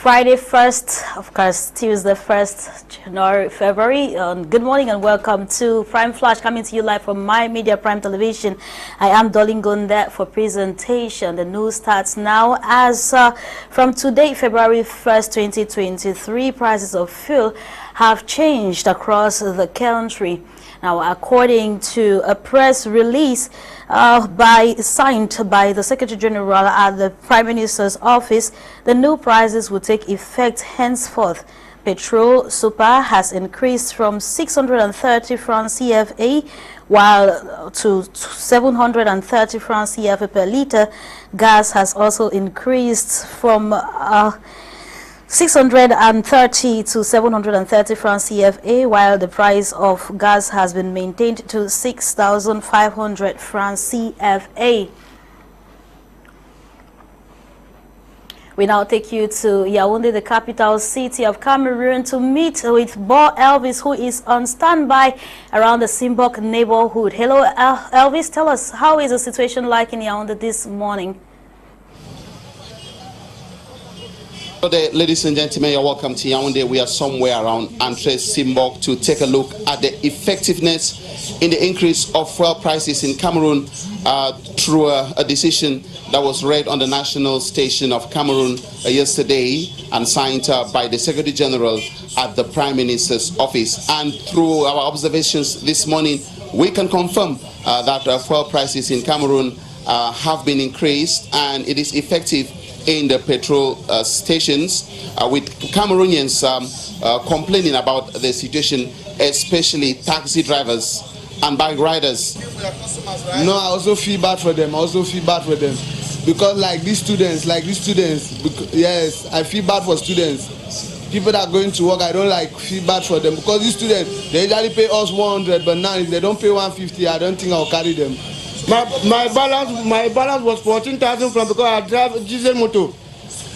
Friday 1st, of course, Tuesday 1st, January, February. Good morning and welcome to Prime Flash, coming to you live from My Media Prime Television. I am Dolly Ngonde for presentation. The news starts now. As from today, February 1st, 2023, prices of fuel have changed across the country. Now, according to a press release signed by the Secretary General at the Prime Minister's office, the new prices will take effect henceforth. Petrol Super has increased from 630 francs CFA while to 730 francs CFA per liter. Gas has also increased from 630 to 730 francs CFA, while the price of gas has been maintained to 6,500 francs CFA. We now take you to Yaoundé, the capital city of Cameroon, to meet with Bo Elvis, who is on standby around the Simbok neighborhood. Hello, Elvis. Tell us, how is the situation like in Yaoundé this morning? Good day, ladies and gentlemen, you're welcome to Yaoundé. We are somewhere around Entrée Simbok to take a look at the effectiveness in the increase of fuel prices in Cameroon through a decision that was read on the national station of Cameroon yesterday and signed by the Secretary General at the Prime Minister's office. And through our observations this morning, we can confirm that fuel prices in Cameroon have been increased, and it is effective in the petrol stations, with Cameroonians complaining about the situation, especially taxi drivers and bike riders. No, I also feel bad for them. Because like these students, yes, I feel bad for students. People that are going to work, I don't feel bad for them, because these students, they usually pay us 100, but now if they don't pay 150, I don't think I'll carry them. My balance was 14,000 francs because I drive diesel motor,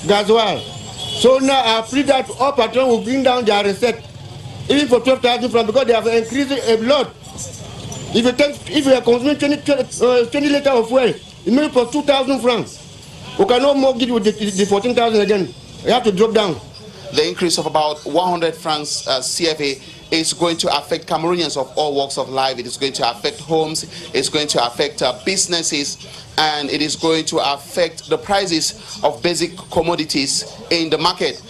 gasoil. So now I pray that all patrons will bring down their receipt, even for 12,000 francs, because they have increased a lot. If you are consuming 20 liters of fuel, it means for 2,000 francs. We cannot mortgage with the 14,000 again. You have to drop down. The increase of about 100 francs CFA is going to affect Cameroonians of all walks of life. It is going to affect homes, it's going to affect businesses, and it is going to affect the prices of basic commodities in the market.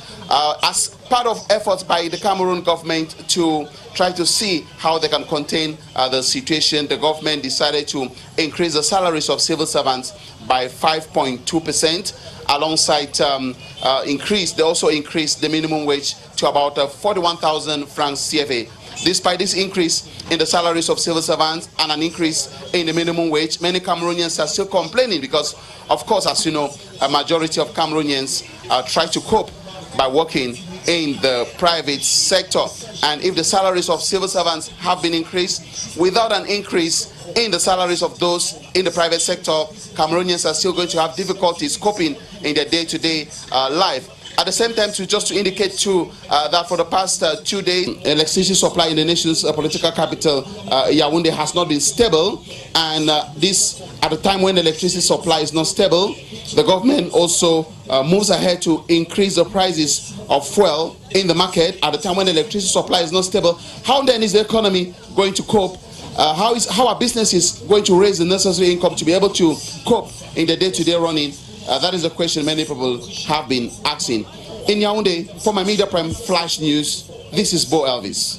As part of efforts by the Cameroon government to try to see how they can contain the situation, the government decided to increase the salaries of civil servants by 5.2%. Alongside they also increased the minimum wage to about 41,000 francs CFA. Despite this increase in the salaries of civil servants and an increase in the minimum wage, many Cameroonians are still complaining because, of course, as you know, a majority of Cameroonians try to cope by working in the private sector. And if the salaries of civil servants have been increased without an increase in the salaries of those in the private sector, Cameroonians are still going to have difficulties coping in their day-to-day life. At the same time, just to indicate too that for the past 2 days, electricity supply in the nation's political capital, Yaoundé, has not been stable. And this, at a time when electricity supply is not stable, the government also moves ahead to increase the prices of fuel in the market at a time when electricity supply is not stable. How then is the economy going to cope? How are businesses going to raise the necessary income to be able to cope in the day-to-day running? That is a question many people have been asking. In Yaoundé, for My Media Prime Flash News, this is Bo Elvis.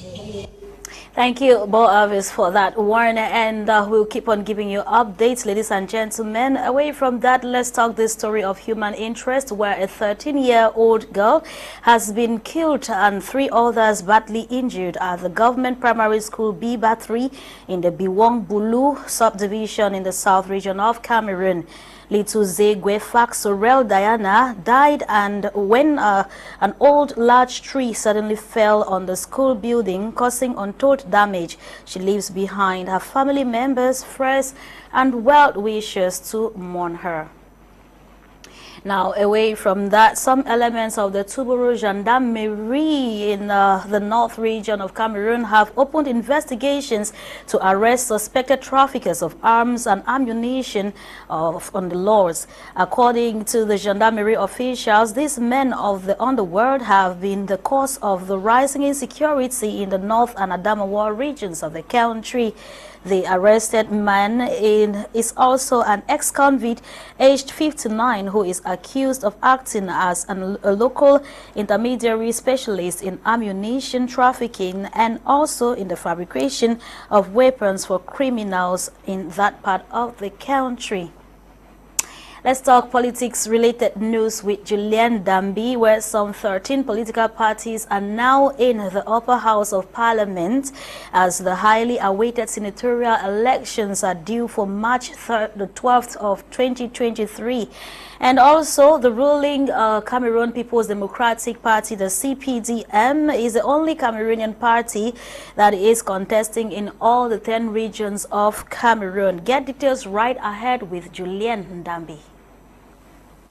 Thank you, Bo Elvis, for that warning, and we'll keep on giving you updates, ladies and gentlemen. Away from that, let's talk this story of human interest, where a 13-year-old girl has been killed and 3 others badly injured at the government primary school Biba 3 in the Biwong Bulu subdivision in the south region of Cameroon. Little Zegwefak Sorel Diana died, and when an old large tree suddenly fell on the school building, causing untold damage. She leaves behind her family members, friends, and well-wishers to mourn her. Now, away from that, some elements of the Tuburu Gendarmerie in the north region of Cameroon have opened investigations to arrest suspected traffickers of arms and ammunition on the laws. According to the Gendarmerie officials, these men of the underworld have been the cause of the rising insecurity in the north and Adamawa regions of the country. The arrested man is also an ex-convict aged 59 who is accused of acting as a local intermediary specialist in ammunition trafficking and also in the fabrication of weapons for criminals in that part of the country. Let's talk politics-related news with Julian Dambi, where some 13 political parties are now in the upper house of parliament as the highly awaited senatorial elections are due for March 12th of 2023. And also, the ruling Cameroon People's Democratic Party, the CPDM, is the only Cameroonian party that is contesting in all the 10 regions of Cameroon. Get details right ahead with Julian Dambi.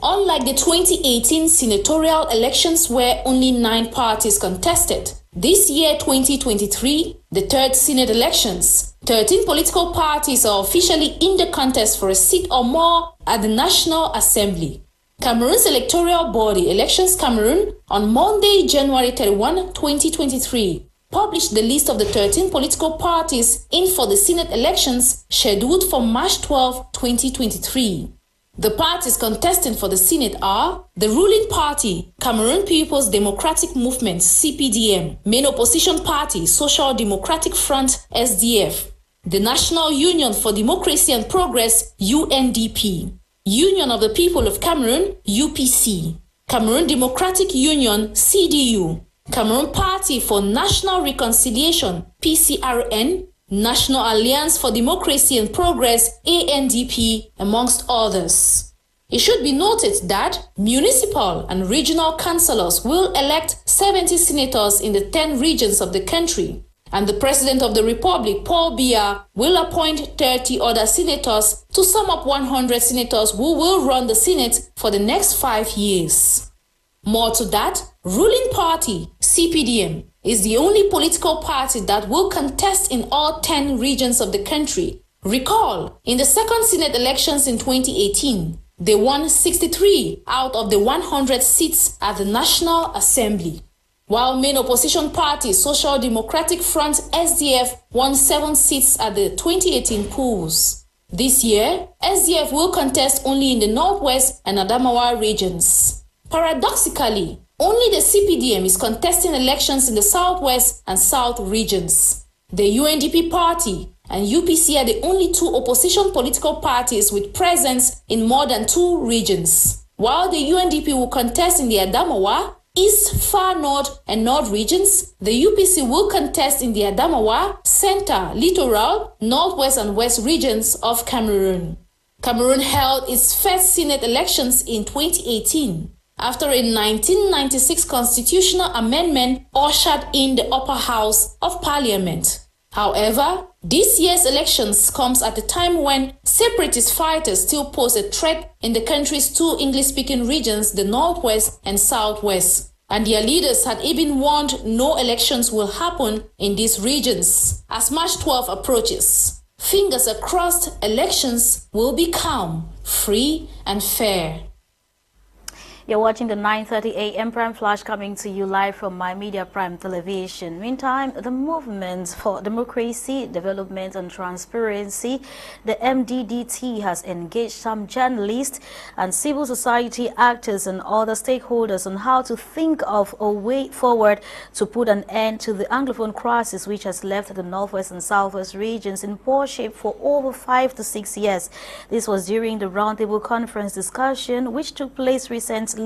Unlike the 2018 senatorial elections where only 9 parties contested, this year 2023, the third Senate elections, 13 political parties are officially in the contest for a seat or more at the National Assembly. Cameroon's electoral body, Elections Cameroon, on Monday, January 31, 2023, published the list of the 13 political parties in for the Senate elections scheduled for March 12, 2023. The parties contesting for the Senate are the ruling party, Cameroon People's Democratic Movement, CPDM, main opposition party, Social Democratic Front, SDF, the National Union for Democracy and Progress, UNDP, Union of the People of Cameroon, UPC, Cameroon Democratic Union, CDU, Cameroon Party for National Reconciliation, PCRN, National Alliance for Democracy and Progress, ANDP, amongst others. It should be noted that municipal and regional councillors will elect 70 senators in the 10 regions of the country, and the President of the Republic, Paul Biya, will appoint 30 other senators to sum up 100 senators who will run the Senate for the next 5 years. More to that, ruling party, CPDM, is the only political party that will contest in all 10 regions of the country. Recall, in the second Senate elections in 2018, they won 63 out of the 100 seats at the National Assembly, while main opposition party Social Democratic Front SDF won 7 seats at the 2018 polls. This year, SDF will contest only in the Northwest and Adamawa regions. Paradoxically, only the CPDM is contesting elections in the Southwest and South regions. The UNDP party and UPC are the only 2 opposition political parties with presence in more than 2 regions. While the UNDP will contest in the Adamawa, East, Far North and North regions, the UPC will contest in the Adamawa, Center, Littoral, Northwest and West regions of Cameroon. Cameroon held its first Senate elections in 2018. After a 1996 constitutional amendment ushered in the upper house of parliament. However, this year's elections comes at a time when separatist fighters still pose a threat in the country's 2 English-speaking regions, the Northwest and Southwest. And their leaders had even warned no elections will happen in these regions. As March 12 approaches, fingers are crossed elections will be calm, free and fair. You're watching the 9:30 a.m. Prime Flash coming to you live from My Media Prime Television. Meantime, the Movement for Democracy, Development and Transparency, the MDDT, has engaged some journalists and civil society actors and other stakeholders on how to think of a way forward to put an end to the Anglophone crisis which has left the Northwest and Southwest regions in poor shape for over 5 to 6 years. This was during the Roundtable Conference discussion which took place recently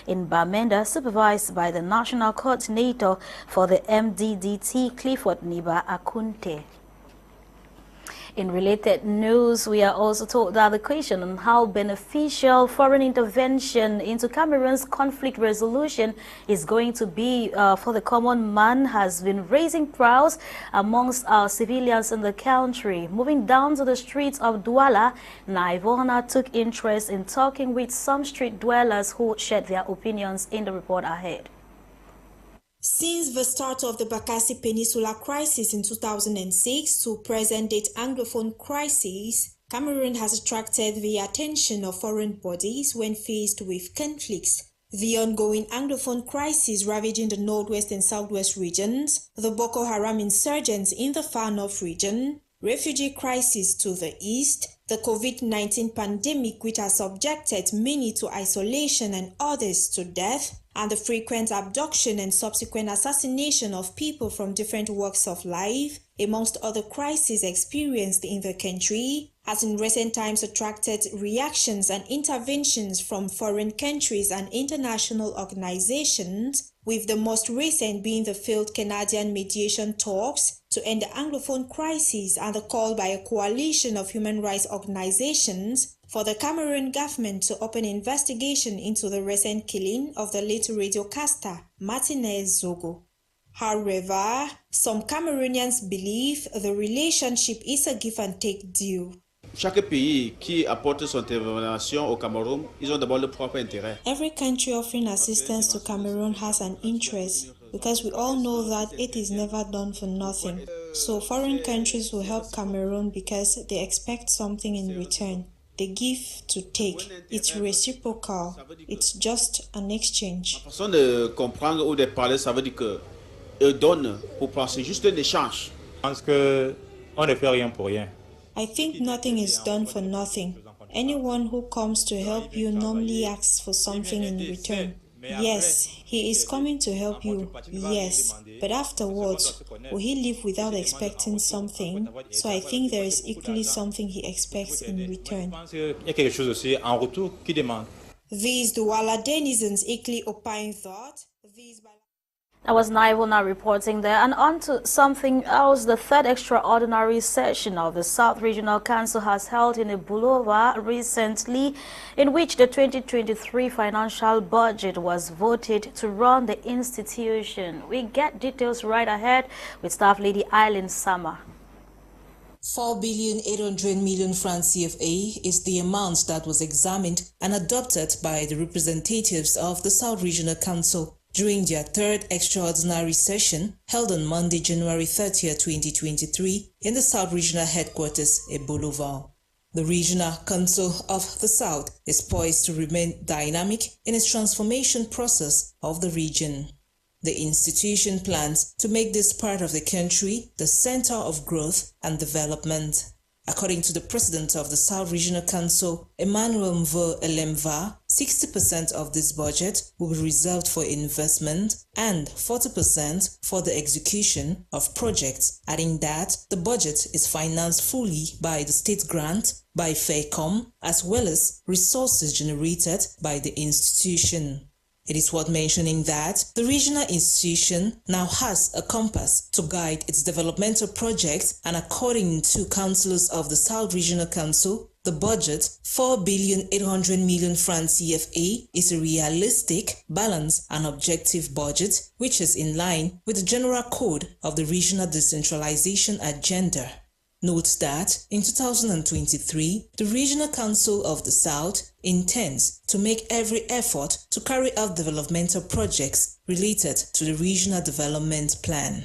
in Bamenda, supervised by the National Coordinator for the MDDT, Clifford Niba Akunte. In related news, we are also told that the question on how beneficial foreign intervention into Cameroon's conflict resolution is going to be for the common man has been raising brows amongst our civilians in the country. Moving down to the streets of Douala, Naivona took interest in talking with some street dwellers who shared their opinions in the report ahead. Since the start of the Bakassi Peninsula crisis in 2006 to present-date Anglophone crisis, Cameroon has attracted the attention of foreign bodies when faced with conflicts. The ongoing Anglophone crisis ravaging the northwest and southwest regions, the Boko Haram insurgents in the far north region, refugee crisis to the east, the COVID-19 pandemic which has subjected many to isolation and others to death, and the frequent abduction and subsequent assassination of people from different walks of life, amongst other crises experienced in the country, has in recent times attracted reactions and interventions from foreign countries and international organizations, with the most recent being the failed Canadian mediation talks to end the Anglophone crisis and the call by a coalition of human rights organizations for the Cameroon government to open investigation into the recent killing of the late radiocaster Martinez Zogo. However, some Cameroonians believe the relationship is a give and take deal. Chaque pays qui apporte son intervention au Cameroun, ils ont d'abord leur propre intérêt. Every country offering assistance to Cameroon has an interest, because we all know that it is never done for nothing. So foreign countries will help Cameroon because they expect something in return. They give to take. It's reciprocal. It's just an exchange. La façon de comprendre ou de parler, ça veut dire que eux donnent pour prendre, c'est juste un échange. Je pense que on ne fait rien pour rien. I think nothing is done for nothing. Anyone who comes to help you normally asks for something in return. Yes, he is coming to help you, yes, but afterwards, will he leave without expecting something? So I think there is equally something he expects in return. These Douala denizens equally opine that That was Naivona reporting there. And on to something else. The third extraordinary session of the South Regional Council has held in Bulova recently, in which the 2023 financial budget was voted to run the institution. We get details right ahead with Staff Lady Eileen Sama. 4,800,000,000 francs CFA is the amount that was examined and adopted by the representatives of the South Regional Council during their third extraordinary session held on Monday, January 30, 2023 in the South Regional Headquarters at Bulova. The Regional Council of the South is poised to remain dynamic in its transformation process of the region. The institution plans to make this part of the country the center of growth and development. According to the president of the South Regional Council, Emmanuel Mvo Elemva, 60% of this budget will be reserved for investment and 40% for the execution of projects, adding that the budget is financed fully by the state grant, by FAICOM, as well as resources generated by the institution. It is worth mentioning that the regional institution now has a compass to guide its developmental projects, and according to councillors of the South Regional Council, the budget, 4,800,000,000 francs CFA, is a realistic, balanced and objective budget which is in line with the general code of the regional decentralization agenda. Note that in 2023, the Regional Council of the South intends to make every effort to carry out developmental projects related to the Regional Development Plan.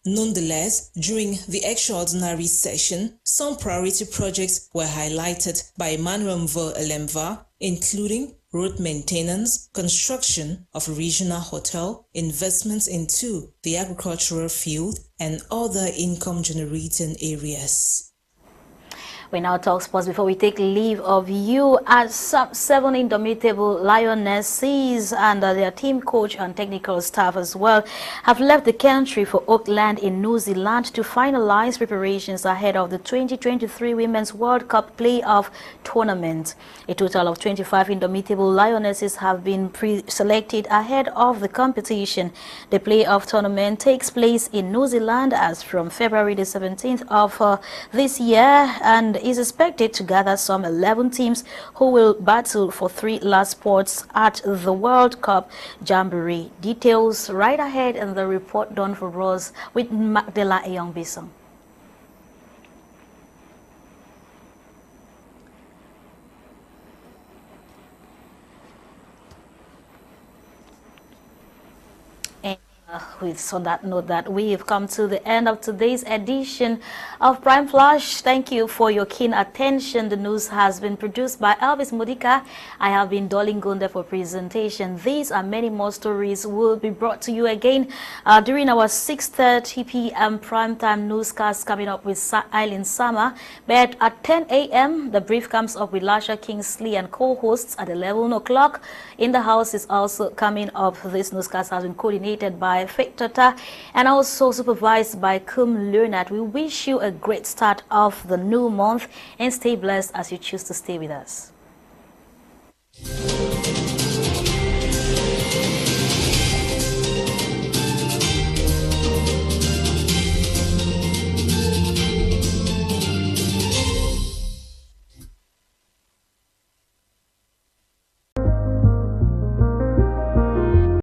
Nonetheless, during the extraordinary session, some priority projects were highlighted by Emmanuel Mvo Elemva, including road maintenance, construction of a regional hotel, investments into the agricultural field, and other income-generating areas. We now talk sports before we take leave of you, as some 7 indomitable Lionesses and their team coach and technical staff as well have left the country for Auckland in New Zealand to finalize preparations ahead of the 2023 Women's World Cup playoff tournament. A total of 25 indomitable Lionesses have been pre-selected ahead of the competition. The playoff tournament takes place in New Zealand as from February the 17th of this year and is expected to gather some 11 teams who will battle for 3 last spots at the World Cup Jamboree. Details right ahead in the report done for us with Magdala Eyongbisong. On that note, that we have come to the end of today's edition of Prime Flash. Thank you for your keen attention. The news has been produced by Elvis, Modika. I have been Dolly, Ngonde for presentation. These and many more stories will be brought to you again during our 6:30 p.m. primetime newscast coming up with Eileen Sama. But at 10 a.m., the brief comes up with Lasha Kingsley and co-hosts at 11 o'clock. In the House is also coming up. This newscast has been coordinated by Faith Tata and also supervised by Kum Leonard. We wish you a great start of the new month and stay blessed as you choose to stay with us.